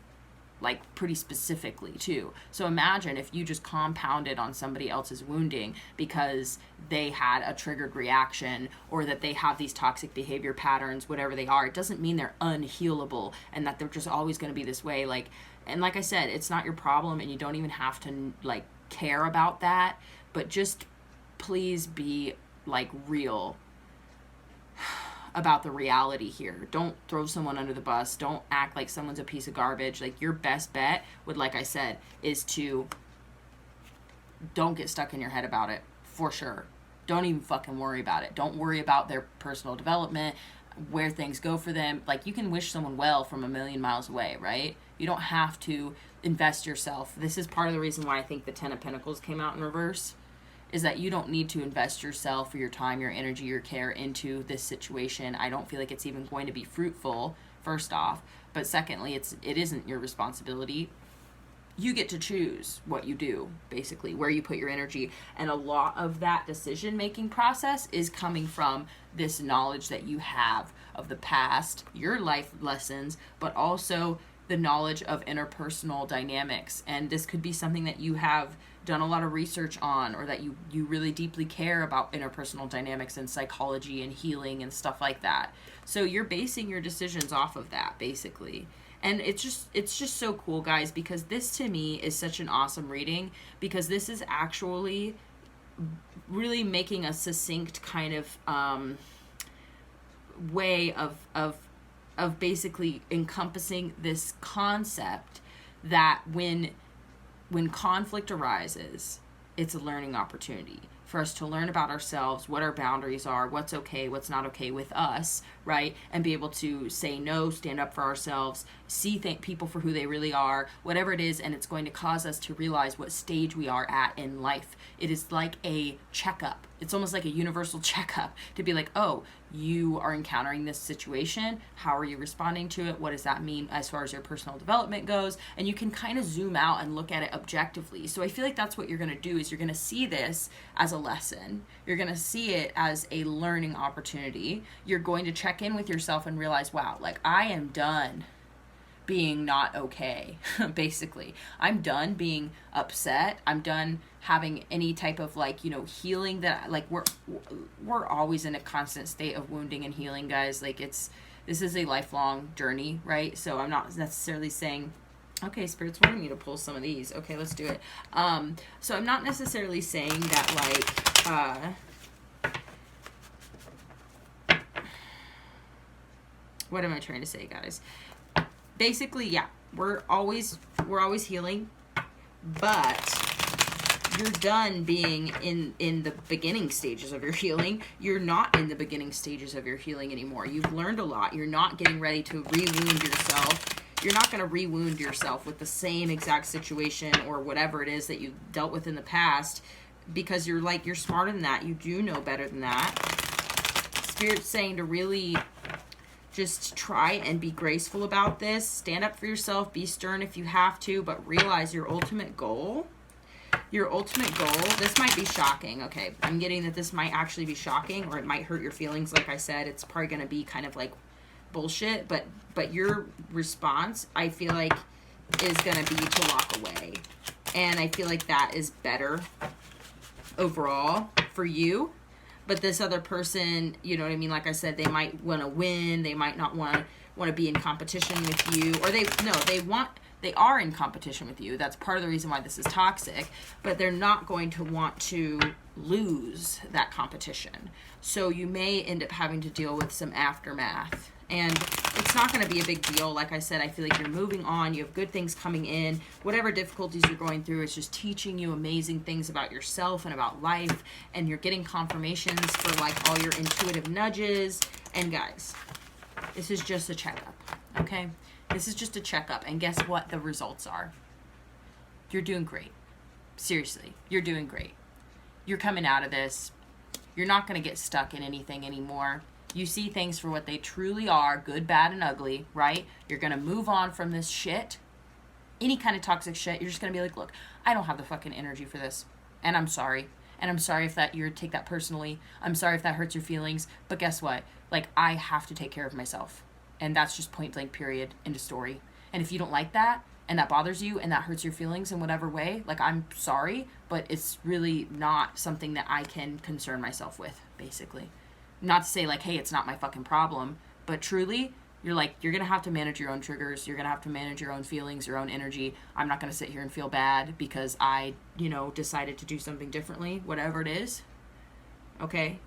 like pretty specifically too. So imagine if you just compounded on somebody else's wounding because they had a triggered reaction or that they have these toxic behavior patterns, whatever they are. It doesn't mean they're unhealable and that they're just always going to be this way. Like, and like I said, it's not your problem and you don't even have to like care about that, but just please be like real about the reality here. Don't throw someone under the bus. Don't act like someone's a piece of garbage. Like, your best bet would, like I said, is to don't get stuck in your head about it, for sure. Don't even fucking worry about it. Don't worry about their personal development, where things go for them. Like, you can wish someone well from a million miles away, right? You don't have to invest yourself. This is part of the reason why I think the Ten of Pentacles came out in reverse, is that you don't need to invest yourself or your time, your energy, your care into this situation. I don't feel like it's even going to be fruitful, first off. But secondly, it isn't your responsibility. You get to choose what you do, basically, where you put your energy. And a lot of that decision-making process is coming from this knowledge that you have of the past, your life lessons, but also the knowledge of interpersonal dynamics. And this could be something that you have done a lot of research on, or that you really deeply care about interpersonal dynamics and psychology and healing and stuff like that. So you're basing your decisions off of that, basically. And it's just so cool, guys, because this to me is such an awesome reading, because this is actually really making a succinct kind of way of basically encompassing this concept that when conflict arises, it's a learning opportunity for us to learn about ourselves, what our boundaries are, what's okay, what's not okay with us, right? And be able to say no, stand up for ourselves, see people for who they really are, whatever it is, and it's going to cause us to realize what stage we are at in life. It is like a checkup. It's almost like a universal checkup to be like, oh, you are encountering this situation. How are you responding to it? What does that mean as far as your personal development goes? And you can kind of zoom out and look at it objectively. So I feel like that's what you're going to do, is you're going to see this as a lesson. You're going to see it as a learning opportunity. You're going to check in with yourself and realize, wow, like, I am done being not okay. Basically, I'm done being upset. I'm done having any type of like, healing that, like, we're always in a constant state of wounding and healing, guys. Like, this is a lifelong journey, right? So I'm not necessarily saying, okay, Spirit's wanting me to pull some of these. Okay, let's do it. So I'm not necessarily saying that, like, what am I trying to say, guys? Basically, yeah, we're always healing, but you're done being in the beginning stages of your healing. You're not in the beginning stages of your healing anymore. You've learned a lot. You're not getting ready to re-wound yourself. You're not going to re-wound yourself with the same exact situation or whatever it is that you dealt with in the past, because you're smarter than that. You do know better than that. Spirit's saying to really just try and be graceful about this. Stand up for yourself. Be stern if you have to, but realize your ultimate goal, this might be shocking. Okay, I'm getting that this might actually be shocking, or it might hurt your feelings. Like I said, it's probably going to be kind of like bullshit, but your response, I feel like, is going to be to walk away. And I feel like that is better overall for you. But this other person, you know what I mean? Like I said, they might want to win. They might not want to be in competition with you, or they are in competition with you. That's part of the reason why this is toxic, but they're not going to want to lose that competition. So you may end up having to deal with some aftermath. And it's not going to be a big deal. Like I said, I feel like you're moving on. You have good things coming in. Whatever difficulties you're going through, it's just teaching you amazing things about yourself and about life. And you're getting confirmations for like all your intuitive nudges. And guys, this is just a checkup, okay? This is just a checkup. And guess what the results are? You're doing great. Seriously, you're doing great. You're coming out of this. You're not going to get stuck in anything anymore. You see things for what they truly are, good, bad, and ugly, right? You're going to move on from this shit, any kind of toxic shit, you're just going to be like, look, I don't have the fucking energy for this. And I'm sorry. And I'm sorry if that you take that personally. I'm sorry if that hurts your feelings. But guess what? Like, I have to take care of myself. And that's just point blank, period, end of story. And if you don't like that, and that bothers you, and that hurts your feelings in whatever way, like, I'm sorry, but it's really not something that I can concern myself with, basically. Not to say, like, hey, it's not my fucking problem, but truly, you're going to have to manage your own triggers. You're going to have to manage your own feelings, your own energy. I'm not going to sit here and feel bad because I, decided to do something differently, whatever it is. Okay?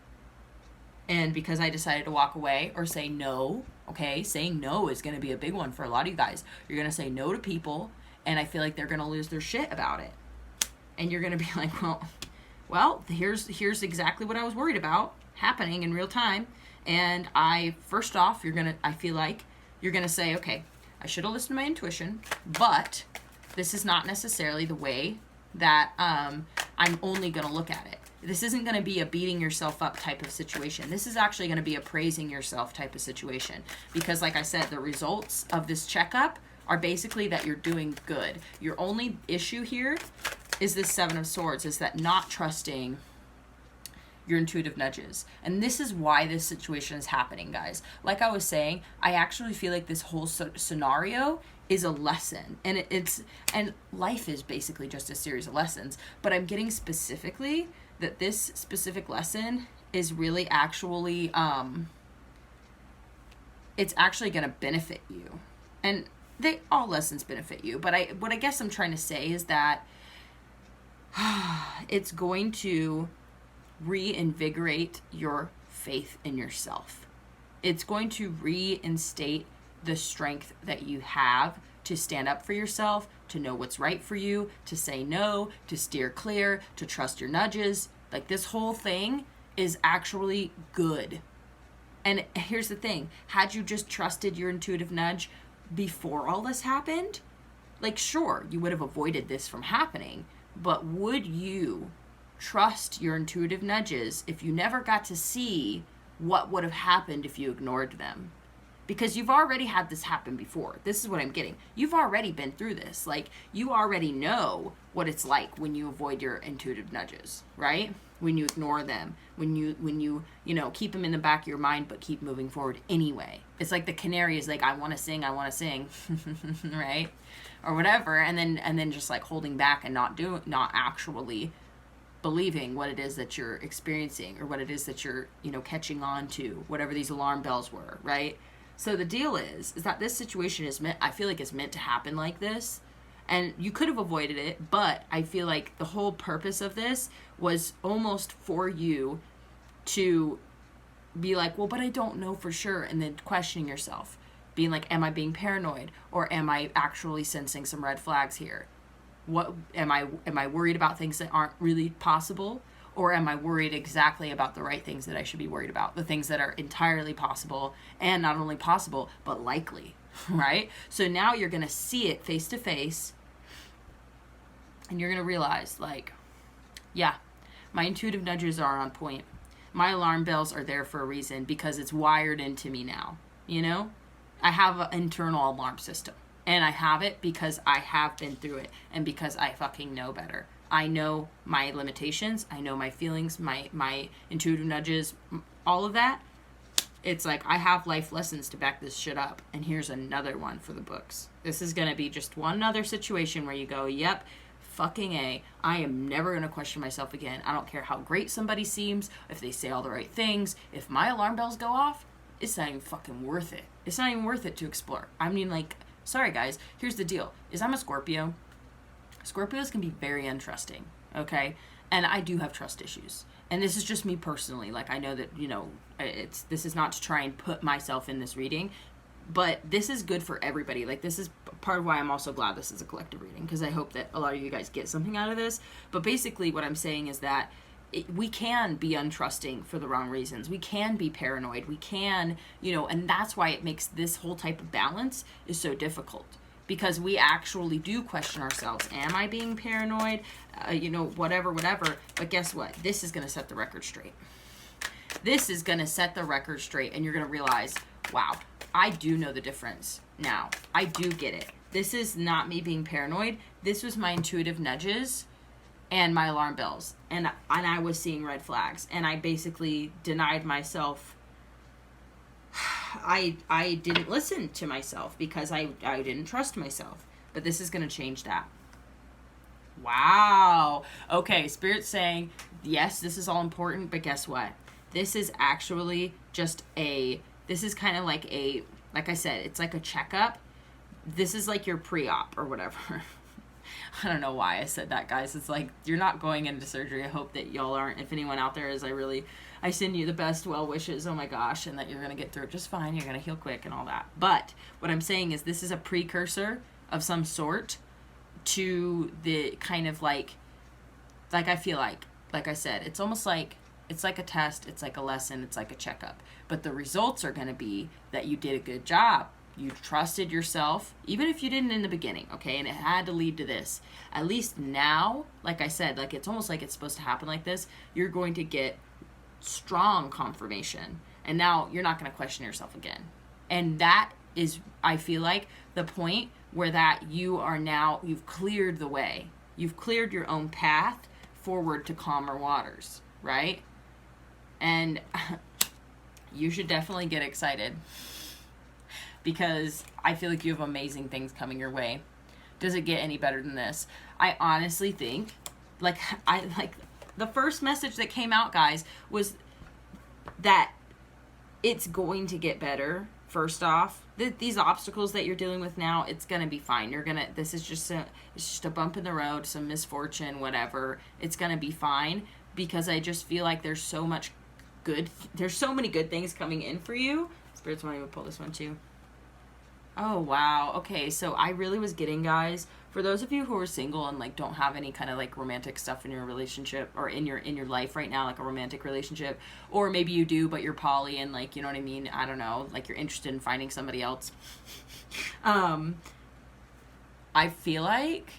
And because I decided to walk away or say no, okay? Saying no is going to be a big one for a lot of you guys. You're going to say no to people, and I feel like they're going to lose their shit about it. And you're going to be like, well, here's exactly what I was worried about happening in real time. And I feel like you're going to say, okay, I should have listened to my intuition, but this is not necessarily the way that I'm only going to look at it. This isn't going to be a beating yourself up type of situation. This is actually going to be a praising yourself type of situation. Because like I said, the results of this checkup are basically that you're doing good. Your only issue here is this Seven of Swords, is that not trusting your intuitive nudges. And this is why this situation is happening, guys. Like I was saying, I actually feel like this whole scenario is a lesson. And and life is basically just a series of lessons. But I'm getting specifically that this specific lesson is really actually, it's actually going to benefit you. And all lessons benefit you. But what I guess I'm trying to say is that it's going to reinvigorate your faith in yourself. It's going to reinstate the strength that you have to stand up for yourself, to know what's right for you, to say no, to steer clear, to trust your nudges. Like, this whole thing is actually good. And here's the thing. Had you just trusted your intuitive nudge before all this happened, like, sure, you would have avoided this from happening. But would you trust your intuitive nudges if you never got to see what would have happened if you ignored them? Because you've already had this happen before. This is what I'm getting. You've already been through this. Like, you already know what it's like when you avoid your intuitive nudges, right? When you ignore them, when you keep them in the back of your mind but keep moving forward anyway. It's like the canary is like, I want to sing, right? Or whatever, and then just like holding back and not actually believing what it is that you're experiencing or what it is that you're, catching on to, whatever these alarm bells were, right? So the deal is that this situation I feel like it's meant to happen like this. And you could have avoided it, but I feel like the whole purpose of this was almost for you to be like, well, but I don't know for sure. And then questioning yourself, being like, am I being paranoid? Or am I actually sensing some red flags here? What am I worried about things that aren't really possible? Or am I worried exactly about the right things that I should be worried about? The things that are entirely possible, and not only possible, but likely, right? So now you're going to see it face to face, and you're going to realize, like, yeah, my intuitive nudges are on point. My alarm bells are there for a reason, because it's wired into me now, I have an internal alarm system, and I have it because I have been through it, and because I fucking know better. I know my limitations. I know my feelings, my intuitive nudges, all of that. It's like I have life lessons to back this shit up. And here's another one for the books. This is going to be just one other situation where you go, yep, fucking A. I am never going to question myself again. I don't care how great somebody seems, if they say all the right things. If my alarm bells go off, it's not even fucking worth it. It's not even worth it to explore. I mean, like, sorry guys, here's the deal. I'm a Scorpio. Scorpios can be very untrusting, okay? And I do have trust issues. And this is just me personally. Like, I know that, this is not to try and put myself in this reading, but this is good for everybody. Like, this is part of why I'm also glad this is a collective reading, because I hope that a lot of you guys get something out of this. But basically what I'm saying is that we can be untrusting for the wrong reasons. We can be paranoid. We can, and that's why it makes this whole type of balance is so difficult. Because we actually do question ourselves. Am I being paranoid? Whatever. But guess what? This is going to set the record straight. This is going to set the record straight. And you're going to realize, wow, I do know the difference now. I do get it. this is not me being paranoid. This was my intuitive nudges and my alarm bells. And I was seeing red flags. And I basically denied myself. I didn't listen to myself because I didn't trust myself. But this is going to change that. Wow. Okay, Spirit's saying, yes, this is all important, but guess what? This is actually just this is kind of like like I said, it's like a checkup. This is like your pre-op or whatever. I don't know why I said that, guys. It's like, you're not going into surgery. I hope that y'all aren't. If anyone out there is, I send you the best well wishes. Oh my gosh. And that you're going to get through it just fine. You're going to heal quick and all that. But what I'm saying is this is a precursor of some sort to the kind of like I feel like I said, it's almost like, it's like a test. It's like a lesson. It's like a checkup. But the results are going to be that you did a good job. You trusted yourself, even if you didn't in the beginning, okay? And it had to lead to this. At least now, like I said, like it's almost like it's supposed to happen like this. You're going to get strong confirmation. And now you're not going to question yourself again. And that is, I feel like, the point where that you've cleared the way. You've cleared your own path forward to calmer waters, right? And you should definitely get excited. Because I feel like you have amazing things coming your way. Does it get any better than this? I honestly think, the first message that came out, guys, was that it's going to get better. First off, these obstacles that you're dealing with now, it's going to be fine. This is just a bump in the road, some misfortune, whatever. It's going to be fine, because I just feel like there's so many good things coming in for you. Spirits want me to pull this one too. Oh, wow. Okay, so I really was getting, guys, for those of you who are single and, like, don't have any kind of, like, romantic stuff in your relationship or in your life right now, like a romantic relationship, or maybe you do, but you're poly and, like, you know what I mean? I don't know, like, you're interested in finding somebody else. I feel like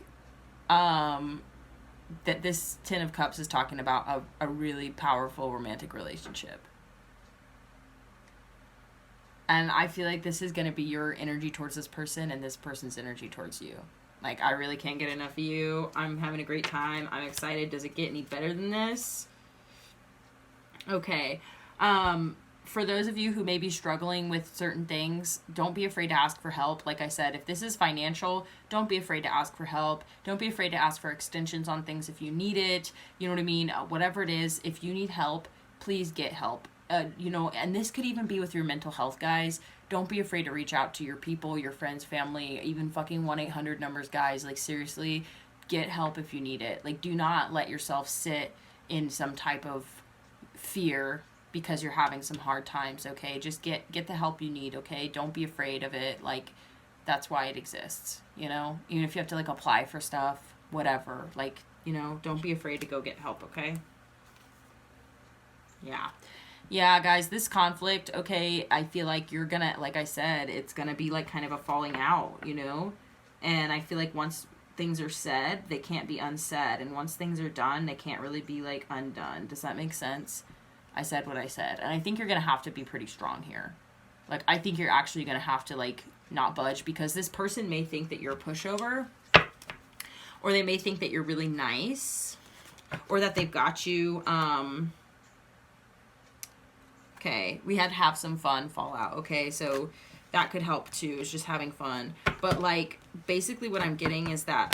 that this Ten of Cups is talking about a really powerful romantic relationship. And I feel like this is going to be your energy towards this person and this person's energy towards you. Like, I really can't get enough of you. I'm having a great time. I'm excited. Does it get any better than this? Okay. For those of you who may be struggling with certain things, don't be afraid to ask for help. Like I said, if this is financial, don't be afraid to ask for help. Don't be afraid to ask for extensions on things if you need it. You know what I mean? Whatever it is, if you need help, please get help. And this could even be with your mental health, guys. Don't be afraid to reach out to your people, your friends, family, even fucking 1-800 numbers, guys. Like, seriously, get help if you need it. Like, do not let yourself sit in some type of fear because you're having some hard times, okay? Just get the help you need, okay? Don't be afraid of it. Like, that's why it exists, Even if you have to, like, apply for stuff, whatever. Like, don't be afraid to go get help, okay? Yeah, guys, this conflict, okay, I feel like you're gonna, like I said, it's gonna be like kind of a falling out, And I feel like once things are said, they can't be unsaid. And once things are done, they can't really be, like, undone. Does that make sense? I said what I said. And I think you're gonna have to be pretty strong here. Like, I think you're actually gonna have to, like, not budge, because this person may think that you're a pushover. Or they may think that you're really nice. Or that they've got you, okay, we had have some fun fallout, okay? So that could help too, is just having fun. But, like, basically what I'm getting is that,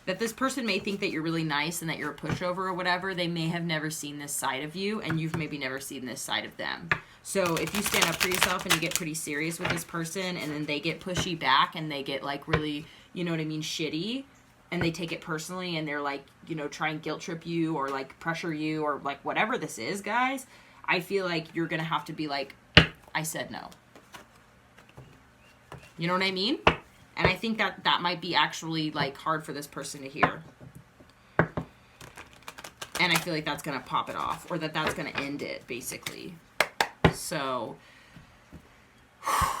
that this person may think that you're really nice and that you're a pushover or whatever. They may have never seen this side of you, and you've maybe never seen this side of them. So if you stand up for yourself and you get pretty serious with this person, and then they get pushy back and they get, like, really, you know what I mean, shitty, and they take it personally, and they're like, try and guilt trip you or, like, pressure you or, like, whatever this is, guys, I feel like you're going to have to be like, I said no. You know what I mean? And I think that might be actually, like, hard for this person to hear. And I feel like that's going to pop it off, or that's going to end it, basically. So,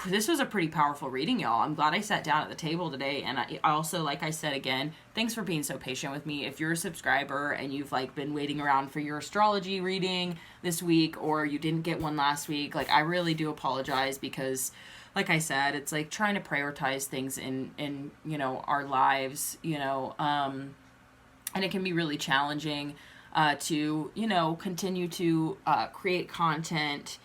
this was a pretty powerful reading, y'all. I'm glad I sat down at the table today. And I also, like I said again, thanks for being so patient with me. If you're a subscriber and you've like been waiting around for your astrology reading this week, or you didn't get one last week, like I really do apologize, because like I said, it's like trying to prioritize things in you know, our lives, you know, and it can be really challenging to, you know, continue to create content,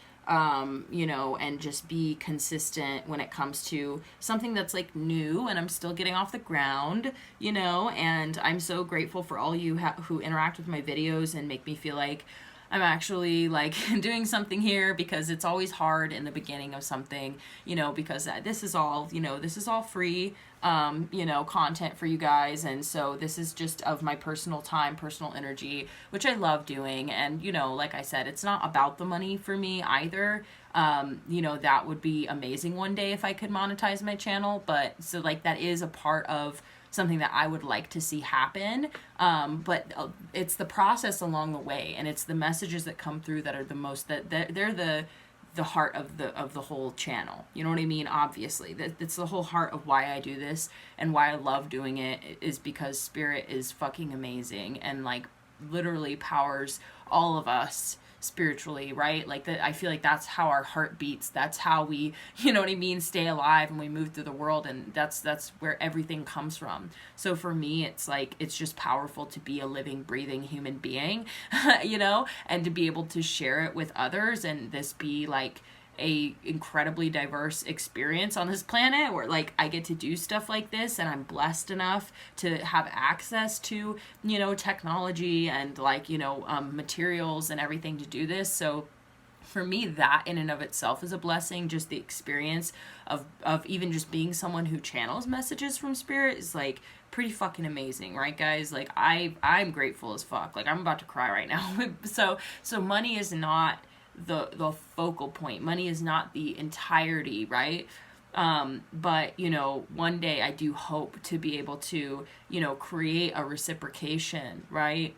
you know, and just be consistent when it comes to something that's like new and I'm still getting off the ground, you know. And I'm so grateful for all you who interact with my videos and make me feel like I'm actually like doing something here, because it's always hard in the beginning of something, you know, because this is all, you know, this is all free, you know, content for you guys. And so this is just of my personal time, personal energy, which I love doing. And, you know, like I said, it's not about the money for me either. You know, that would be amazing one day if I could monetize my channel. But so like that is a part of something that I would like to see happen, but it's the process along the way, and it's the messages that come through that are the most, that they're the heart of the whole channel. You know what I mean? Obviously, that's the whole heart of why I do this and why I love doing it, is because Spirit is fucking amazing and like literally powers all of us spiritually, right? Like that, I feel like that's how our heart beats. That's how we, you know what I mean, stay alive and we move through the world, and that's where everything comes from. So for me, it's like, it's just powerful to be a living, breathing human being, you know, and to be able to share it with others, and this be like a incredibly diverse experience on this planet, where like I get to do stuff like this, and I'm blessed enough to have access to, you know, technology and like, you know, materials and everything to do this. So for me, that in and of itself is a blessing. Just the experience of even just being someone who channels messages from Spirit is like pretty fucking amazing, right guys? Like I'm grateful as fuck. Like I'm about to cry right now. so money is not the focal point. Money is not the entirety, right? But you know, one day I do hope to be able to, you know, create a reciprocation, right?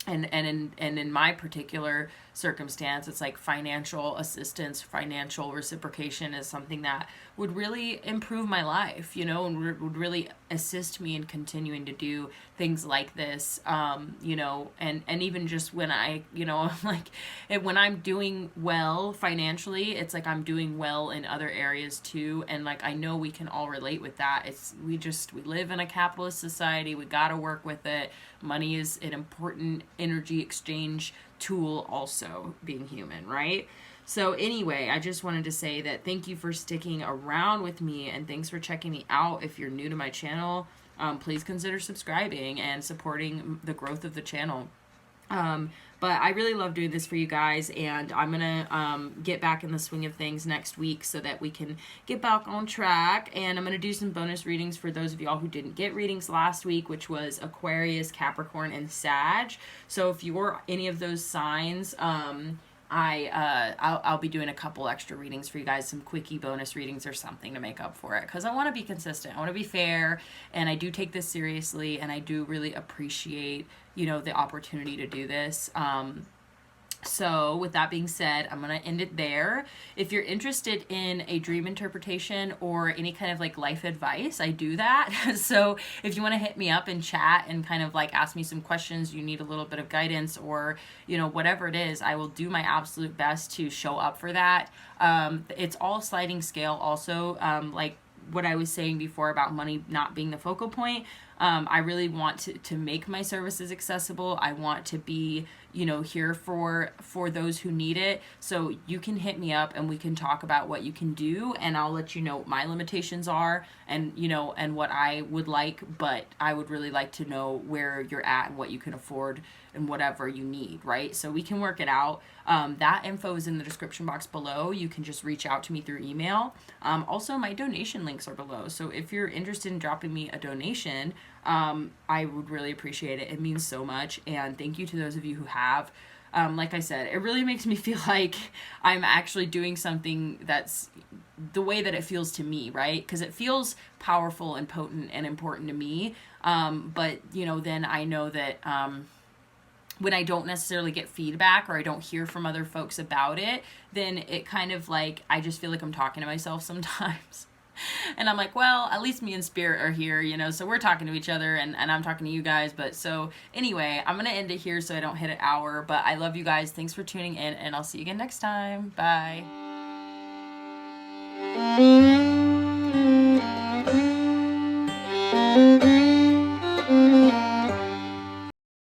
And in my particular circumstance, it's like financial assistance, financial reciprocation is something that would really improve my life, you know, and would really assist me in continuing to do things like this, you know, and even just when I, you know, like when I'm doing well financially, it's like I'm doing well in other areas too. And like, I know we can all relate with that. We live in a capitalist society. We got to work with it. Money is an important energy exchange tool, also being human, right? So anyway, I just wanted to say that thank you for sticking around with me, and thanks for checking me out. If you're new to my channel, please consider subscribing and supporting the growth of the channel. But I really love doing this for you guys, and I'm gonna get back in the swing of things next week so that we can get back on track. And I'm gonna do some bonus readings for those of y'all who didn't get readings last week, which was Aquarius, Capricorn, and Sag. So if you're any of those signs, I'll be doing a couple extra readings for you guys, some quickie bonus readings or something to make up for it, because I want to be consistent, I want to be fair, and I do take this seriously, and I do really appreciate, you know, the opportunity to do this. So with that being said, I'm going to end it there. If you're interested in a dream interpretation or any kind of like life advice, I do that. So if you want to hit me up in chat and kind of like ask me some questions, you need a little bit of guidance, or, you know, whatever it is, I will do my absolute best to show up for that. It's all sliding scale also, like what I was saying before about money not being the focal point. I really want to make my services accessible. I want to be, you know, here for those who need it. So you can hit me up and we can talk about what you can do, and I'll let you know what my limitations are, and, you know, and what I would like, but I would really like to know where you're at and what you can afford and whatever you need, right? So we can work it out. That info is in the description box below. You can just reach out to me through email. Also, my donation links are below. So if you're interested in dropping me a donation, I would really appreciate it. It means so much. And thank you to those of you who have. Like I said, it really makes me feel like I'm actually doing something that's the way that it feels to me, right? Because it feels powerful and potent and important to me. But, you know, then I know that, when I don't necessarily get feedback or I don't hear from other folks about it, then it kind of like, I just feel like I'm talking to myself sometimes. And I'm like, well, at least me and Spirit are here, you know, so we're talking to each other and I'm talking to you guys. But so anyway, I'm going to end it here so I don't hit an hour. But I love you guys. Thanks for tuning in, and I'll see you again next time. Bye.